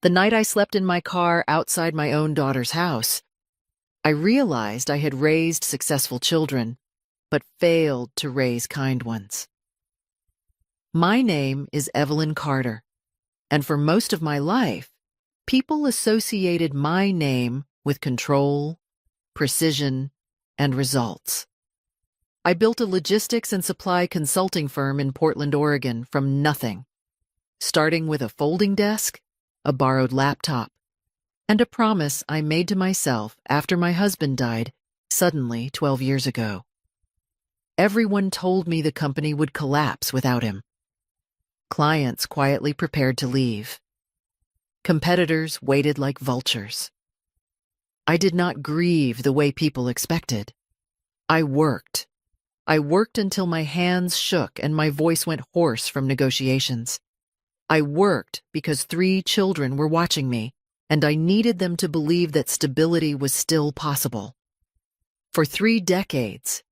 The night I slept in my car outside my own daughter's house, I realized I had raised successful children, but failed to raise kind ones. My name is Evelyn Carter, and for most of my life, people associated my name with control, precision, and results. I built a logistics and supply consulting firm in Portland, Oregon from nothing, starting with a folding desk, a borrowed laptop, and a promise I made to myself after my husband died suddenly 12 years ago. Everyone told me the company would collapse without him. Clients quietly prepared to leave. Competitors waited like vultures. I did not grieve the way people expected. I worked. I worked until my hands shook and my voice went hoarse from negotiations. I worked because 3 children were watching me, and I needed them to believe that stability was still possible. For 3 decades,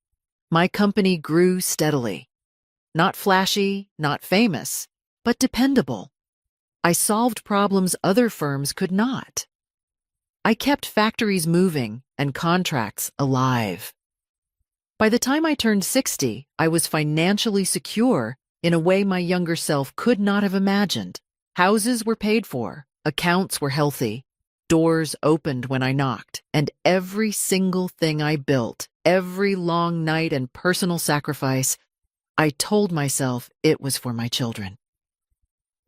my company grew steadily. Not flashy, not famous, but dependable. I solved problems other firms could not. I kept factories moving and contracts alive. By the time I turned 60, I was financially secure in a way my younger self could not have imagined. Houses were paid for, accounts were healthy, doors opened when I knocked, and every single thing I built, every long night and personal sacrifice, I told myself it was for my children.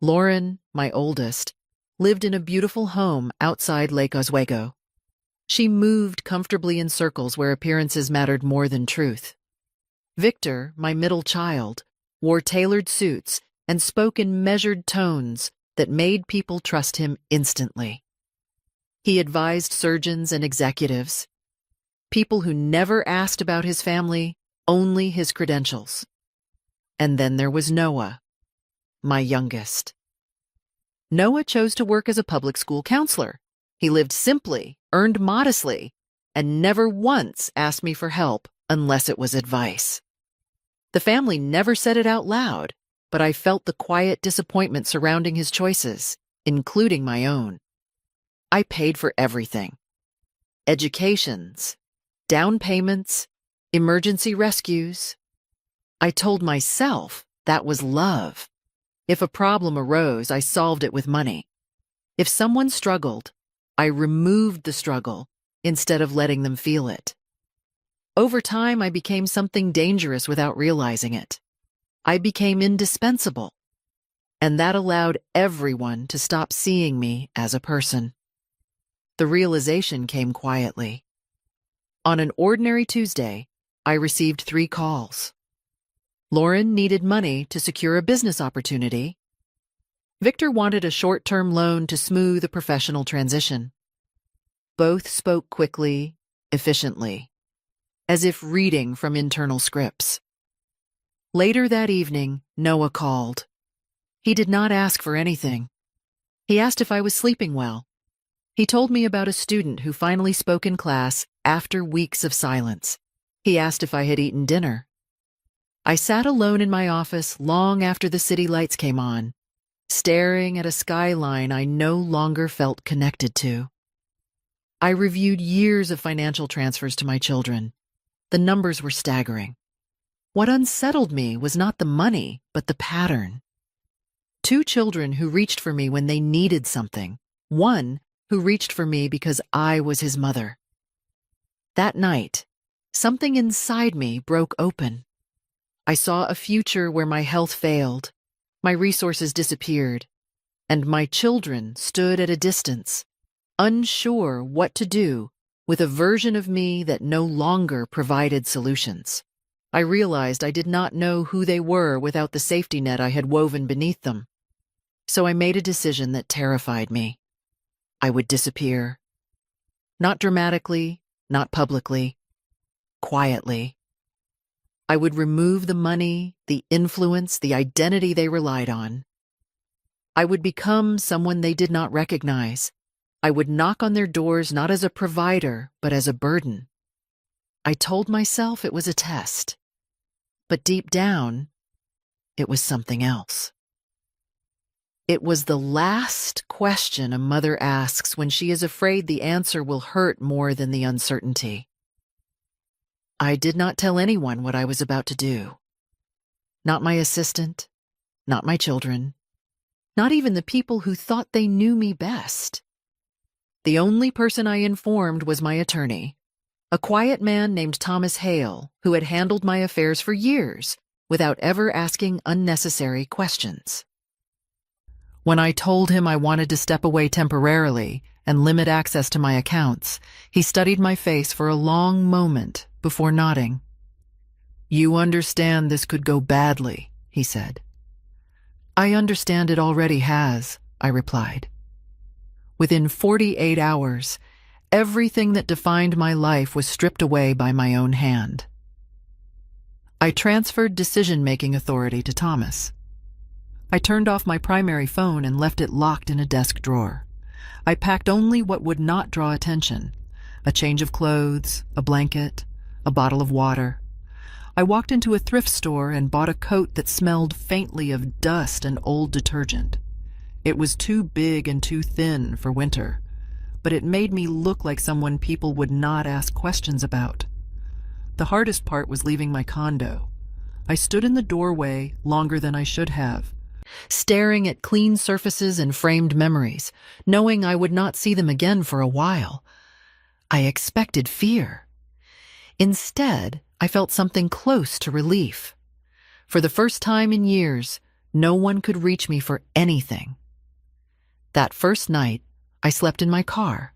Lauren, my oldest, lived in a beautiful home outside Lake Oswego. She moved comfortably in circles where appearances mattered more than truth. Victor, my middle child, wore tailored suits and spoke in measured tones that made people trust him instantly. He advised surgeons and executives, people who never asked about his family, only his credentials. And then there was Noah, my youngest. Noah chose to work as a public school counselor. He lived simply, earned modestly, and never once asked me for help unless it was advice. The family never said it out loud, but I felt the quiet disappointment surrounding his choices, including my own. I paid for everything. Educations, down payments, emergency rescues. I told myself that was love. If a problem arose, I solved it with money. If someone struggled, I removed the struggle instead of letting them feel it. Over time, I became something dangerous without realizing it. I became indispensable, and that allowed everyone to stop seeing me as a person. The realization came quietly. On an ordinary Tuesday, I received 3 calls. Lauren needed money to secure a business opportunity. Victor wanted a short-term loan to smooth a professional transition. Both spoke quickly, efficiently, as if reading from internal scripts. Later that evening, Noah called. He did not ask for anything. He asked if I was sleeping well. He told me about a student who finally spoke in class after weeks of silence. He asked if I had eaten dinner. I sat alone in my office long after the city lights came on, staring at a skyline I no longer felt connected to. I reviewed years of financial transfers to my children. The numbers were staggering. What unsettled me was not the money, but the pattern. 2 children who reached for me when they needed something. 1 who reached for me because I was his mother. That night, something inside me broke open. I saw a future where my health failed, my resources disappeared, and my children stood at a distance, unsure what to do with a version of me that no longer provided solutions. I realized I did not know who they were without the safety net I had woven beneath them. So I made a decision that terrified me. I would disappear. Not dramatically, not publicly, quietly. I would remove the money, the influence, the identity they relied on. I would become someone they did not recognize. I would knock on their doors not as a provider, but as a burden. I told myself it was a test. But deep down, it was something else. It was the last question a mother asks when she is afraid the answer will hurt more than the uncertainty. I did not tell anyone what I was about to do. Not my assistant, not my children, not even the people who thought they knew me best. The only person I informed was my attorney, a quiet man named Thomas Hale, who had handled my affairs for years without ever asking unnecessary questions. When I told him I wanted to step away temporarily and limit access to my accounts, he studied my face for a long moment before nodding. "You understand this could go badly," he said. "I understand it already has," I replied. Within 48 hours, everything that defined my life was stripped away by my own hand. I transferred decision-making authority to Thomas. I turned off my primary phone and left it locked in a desk drawer. I packed only what would not draw attention: a change of clothes, a blanket, a bottle of water. I walked into a thrift store and bought a coat that smelled faintly of dust and old detergent. It was too big and too thin for winter, but it made me look like someone people would not ask questions about. The hardest part was leaving my condo. I stood in the doorway longer than I should have, staring at clean surfaces and framed memories, knowing I would not see them again for a while. I expected fear. Instead, I felt something close to relief. For the first time in years, no one could reach me for anything. That first night, I slept in my car.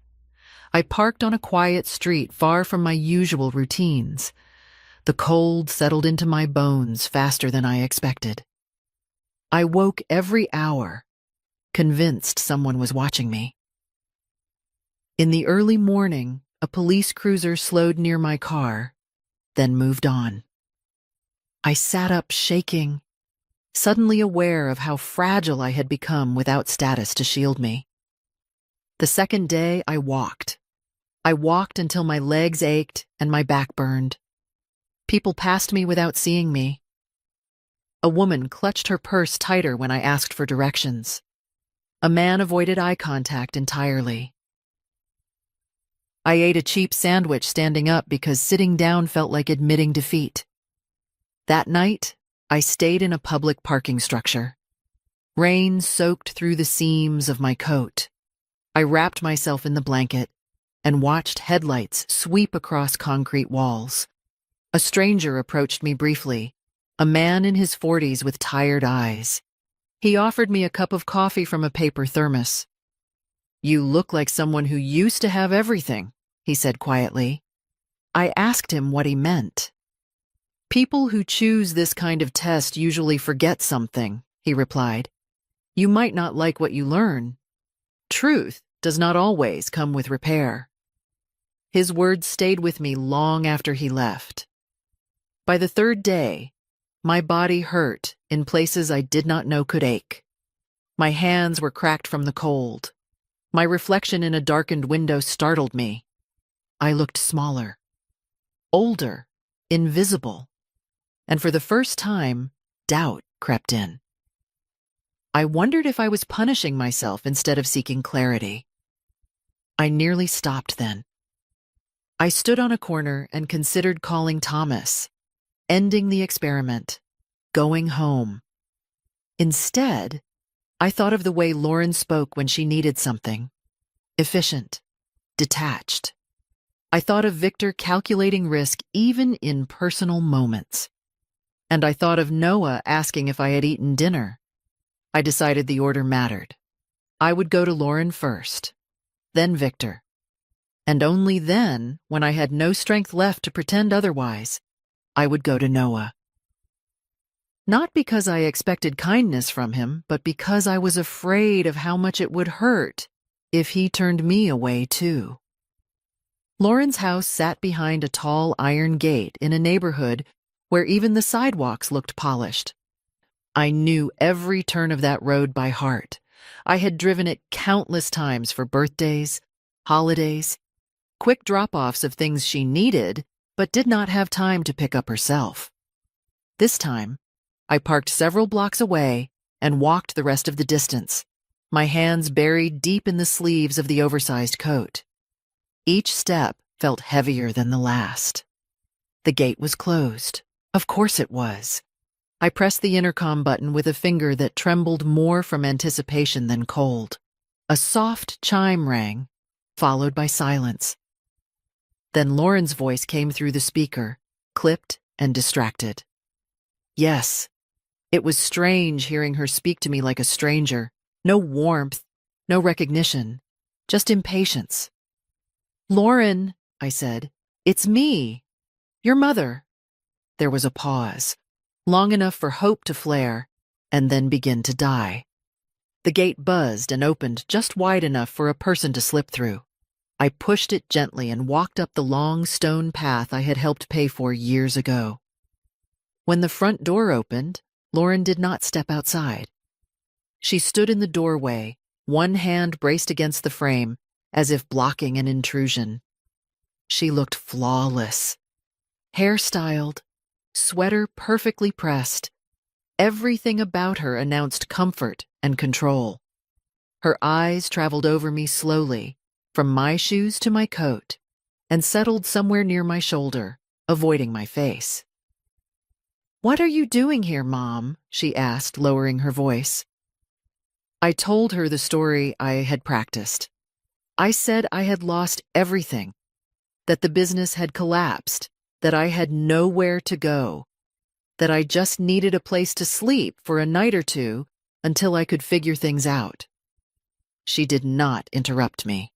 I parked on a quiet street far from my usual routines. The cold settled into my bones faster than I expected. I woke every hour, convinced someone was watching me. In the early morning, a police cruiser slowed near my car, then moved on. I sat up shaking, suddenly aware of how fragile I had become without status to shield me. The second day, I walked. I walked until my legs ached and my back burned. People passed me without seeing me. A woman clutched her purse tighter when I asked for directions. A man avoided eye contact entirely. I ate a cheap sandwich standing up because sitting down felt like admitting defeat. That night, I stayed in a public parking structure. Rain soaked through the seams of my coat. I wrapped myself in the blanket and watched headlights sweep across concrete walls. A stranger approached me briefly, a man in his 40s with tired eyes. He offered me a cup of coffee from a paper thermos. "You look like someone who used to have everything," he said quietly. I asked him what he meant. "People who choose this kind of test usually forget something," he replied. "You might not like what you learn. Truth does not always come with repair." His words stayed with me long after he left. By the third day, my body hurt in places I did not know could ache. My hands were cracked from the cold. My reflection in a darkened window startled me. I looked smaller, older, invisible, and for the first time, doubt crept in. I wondered if I was punishing myself instead of seeking clarity. I nearly stopped then. I stood on a corner and considered calling Thomas, ending the experiment, going home. Instead, I thought of the way Lauren spoke when she needed something: efficient, detached. I thought of Victor calculating risk even in personal moments. And I thought of Noah asking if I had eaten dinner. I decided the order mattered. I would go to Lauren first, then Victor. And only then, when I had no strength left to pretend otherwise, I would go to Noah. Not because I expected kindness from him, but because I was afraid of how much it would hurt if he turned me away too. Lauren's house sat behind a tall iron gate in a neighborhood where even the sidewalks looked polished. I knew every turn of that road by heart. I had driven it countless times for birthdays, holidays, quick drop-offs of things she needed, but did not have time to pick up herself. This time, I parked several blocks away and walked the rest of the distance, my hands buried deep in the sleeves of the oversized coat. Each step felt heavier than the last. The gate was closed. Of course it was. I pressed the intercom button with a finger that trembled more from anticipation than cold. A soft chime rang, followed by silence. Then Lauren's voice came through the speaker, clipped and distracted. Yes, it was strange hearing her speak to me like a stranger. No warmth, no recognition, just impatience. "Lauren," I said, "it's me, your mother." There was a pause, long enough for hope to flare, and then begin to die. The gate buzzed and opened just wide enough for a person to slip through. I pushed it gently and walked up the long stone path I had helped pay for years ago. When the front door opened, Lauren did not step outside. She stood in the doorway, one hand braced against the frame, as if blocking an intrusion. She looked flawless. Hair styled, sweater perfectly pressed. Everything about her announced comfort and control. Her eyes traveled over me slowly, from my shoes to my coat, and settled somewhere near my shoulder, avoiding my face. "What are you doing here, Mom?" she asked, lowering her voice. I told her the story I had practiced. I said I had lost everything, that the business had collapsed, that I had nowhere to go, that I just needed a place to sleep for a night or two until I could figure things out. She did not interrupt me.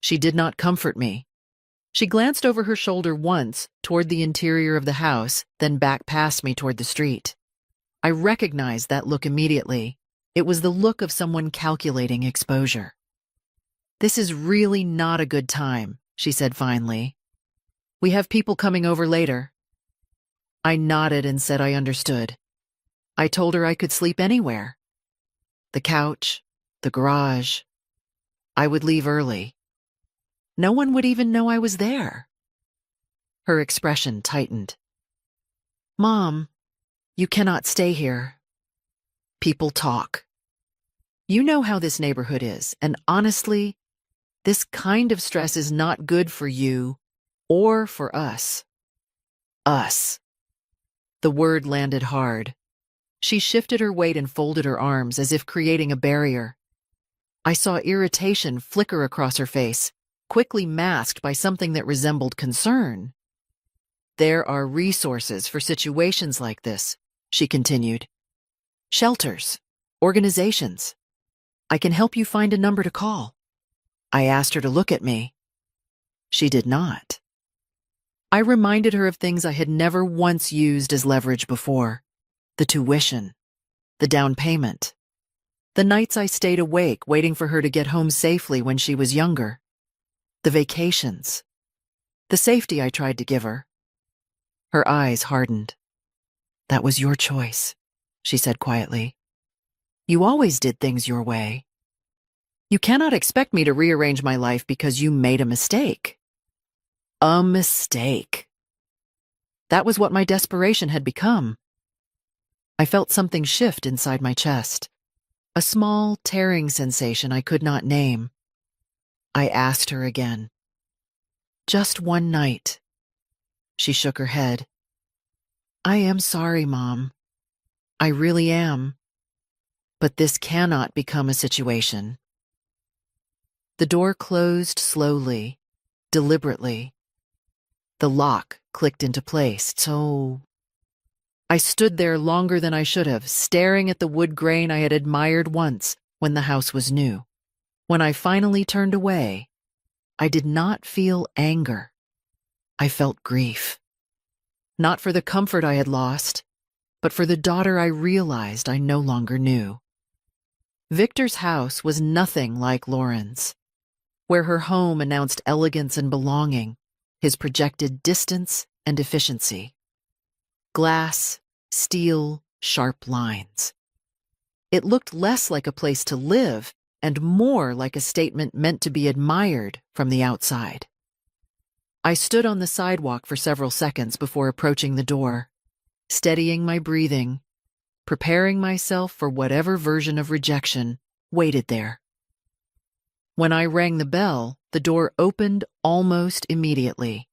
She did not comfort me. She glanced over her shoulder once toward the interior of the house, then back past me toward the street. I recognized that look immediately. It was the look of someone calculating exposure. "This is really not a good time," she said finally. "We have people coming over later." I nodded and said I understood. I told her I could sleep anywhere. The couch, the garage. I would leave early. No one would even know I was there. Her expression tightened. "Mom, you cannot stay here. People talk. You know how this neighborhood is, and honestly, this kind of stress is not good for you or for us." Us. The word landed hard. She shifted her weight and folded her arms as if creating a barrier. I saw irritation flicker across her face, quickly masked by something that resembled concern. "There are resources for situations like this," she continued. "Shelters, organizations. I can help you find a number to call." I asked her to look at me. She did not. I reminded her of things I had never once used as leverage before. The tuition, the down payment, the nights I stayed awake waiting for her to get home safely when she was younger, the vacations, the safety I tried to give her. Her eyes hardened. "That was your choice," she said quietly. "You always did things your way. You cannot expect me to rearrange my life because you made a mistake." A mistake. That was what my desperation had become. I felt something shift inside my chest, a small, tearing sensation I could not name. I asked her again. "Just one night." She shook her head. "I am sorry, Mom. I really am. But this cannot become a situation." The door closed slowly, deliberately. The lock clicked into place, so I stood there longer than I should have, staring at the wood grain I had admired once when the house was new. When I finally turned away, I did not feel anger. I felt grief. Not for the comfort I had lost, but for the daughter I realized I no longer knew. Victor's house was nothing like Lauren's. Where her home announced elegance and belonging, his projected distance and efficiency. Glass, steel, sharp lines. It looked less like a place to live and more like a statement meant to be admired from the outside. I stood on the sidewalk for several seconds before approaching the door, steadying my breathing, preparing myself for whatever version of rejection waited there. When I rang the bell, the door opened almost immediately.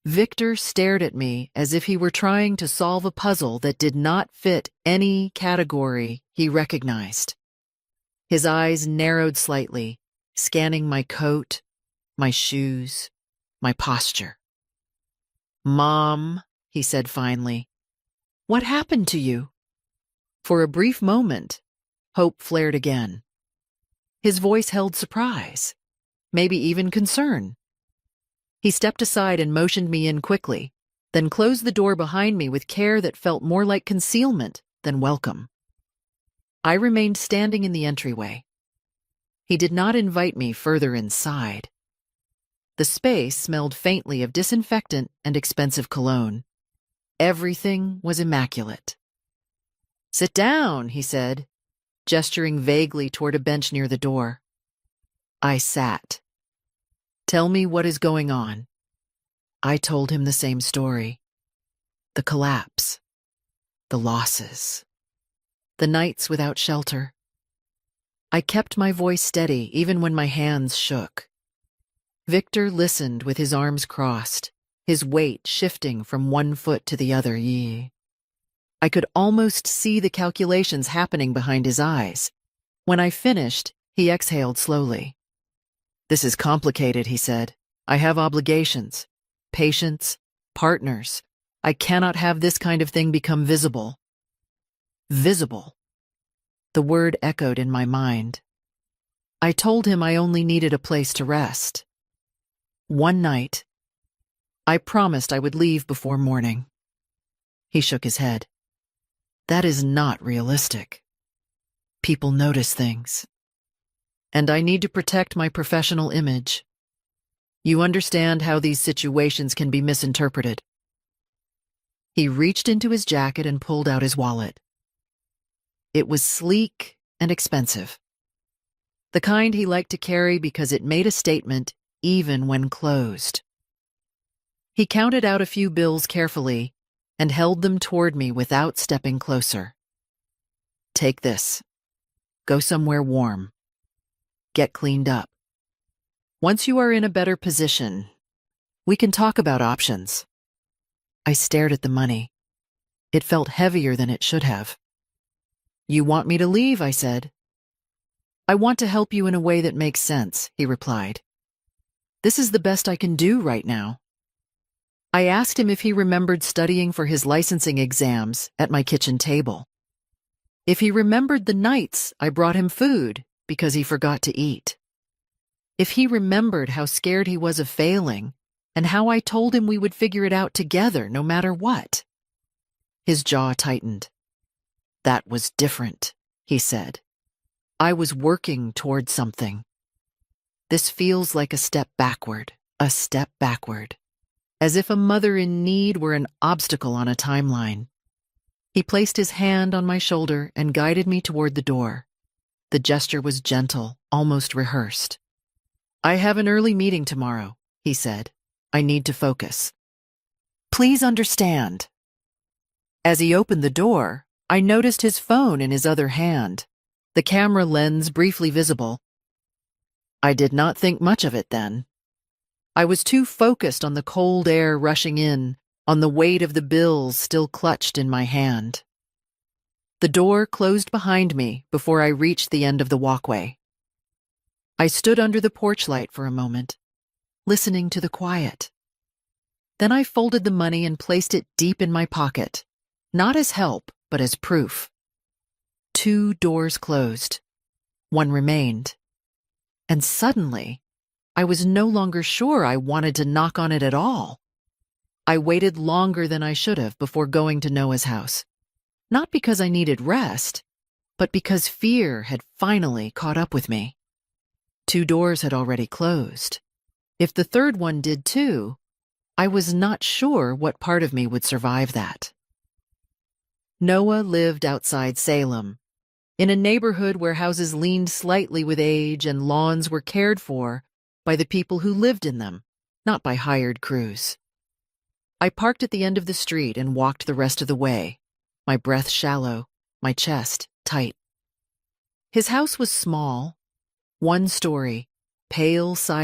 Victor stared at me as if he were trying to solve a puzzle that did not fit any category he recognized. His eyes narrowed slightly, scanning my coat, my shoes, my posture. "Mom," he said finally, "what happened to you?" For a brief moment, hope flared again. His voice held surprise, maybe even concern. He stepped aside and motioned me in quickly, then closed the door behind me with care that felt more like concealment than welcome. I remained standing in the entryway. He did not invite me further inside. The space smelled faintly of disinfectant and expensive cologne. Everything was immaculate. "Sit down," he said, gesturing vaguely toward a bench near the door. I sat. "Tell me what is going on." I told him the same story. The collapse. The losses. The nights without shelter. I kept my voice steady even when my hands shook. Victor listened with his arms crossed, his weight shifting from one foot to the other. I could almost see the calculations happening behind his eyes. When I finished, he exhaled slowly. "This is complicated," he said. "I have obligations, patients, partners. I cannot have this kind of thing become visible." Visible. The word echoed in my mind. I told him I only needed a place to rest. One night, I promised I would leave before morning. He shook his head. "That is not realistic. People notice things. And I need to protect my professional image. You understand how these situations can be misinterpreted." He reached into his jacket and pulled out his wallet. It was sleek and expensive. The kind he liked to carry because it made a statement even when closed. He counted out a few bills carefully and held them toward me without stepping closer. "Take this. Go somewhere warm. Get cleaned up. Once you are in a better position, we can talk about options." I stared at the money. It felt heavier than it should have. "You want me to leave?" I said. "I want to help you in a way that makes sense," he replied. "This is the best I can do right now." I asked him if he remembered studying for his licensing exams at my kitchen table. If he remembered the nights I brought him food because he forgot to eat. If he remembered how scared he was of failing and how I told him we would figure it out together no matter what. His jaw tightened. "That was different," he said. "I was working toward something. This feels like a step backward, as if a mother in need were an obstacle on a timeline." He placed his hand on my shoulder and guided me toward the door. The gesture was gentle, almost rehearsed. "I have an early meeting tomorrow," he said. "I need to focus. Please understand." As he opened the door, I noticed his phone in his other hand, the camera lens briefly visible. I did not think much of it then. I was too focused on the cold air rushing in, on the weight of the bills still clutched in my hand. The door closed behind me before I reached the end of the walkway. I stood under the porch light for a moment, listening to the quiet. Then I folded the money and placed it deep in my pocket, not as help, but as proof. 2 doors closed. One remained. And suddenly, I was no longer sure I wanted to knock on it at all. I waited longer than I should have before going to Noah's house. Not because I needed rest, but because fear had finally caught up with me. 2 doors had already closed. If the third one did too, I was not sure what part of me would survive that. Noah lived outside Salem, in a neighborhood where houses leaned slightly with age and lawns were cared for by the people who lived in them, not by hired crews. I parked at the end of the street and walked the rest of the way, my breath shallow, my chest tight. His house was small, one story, pale side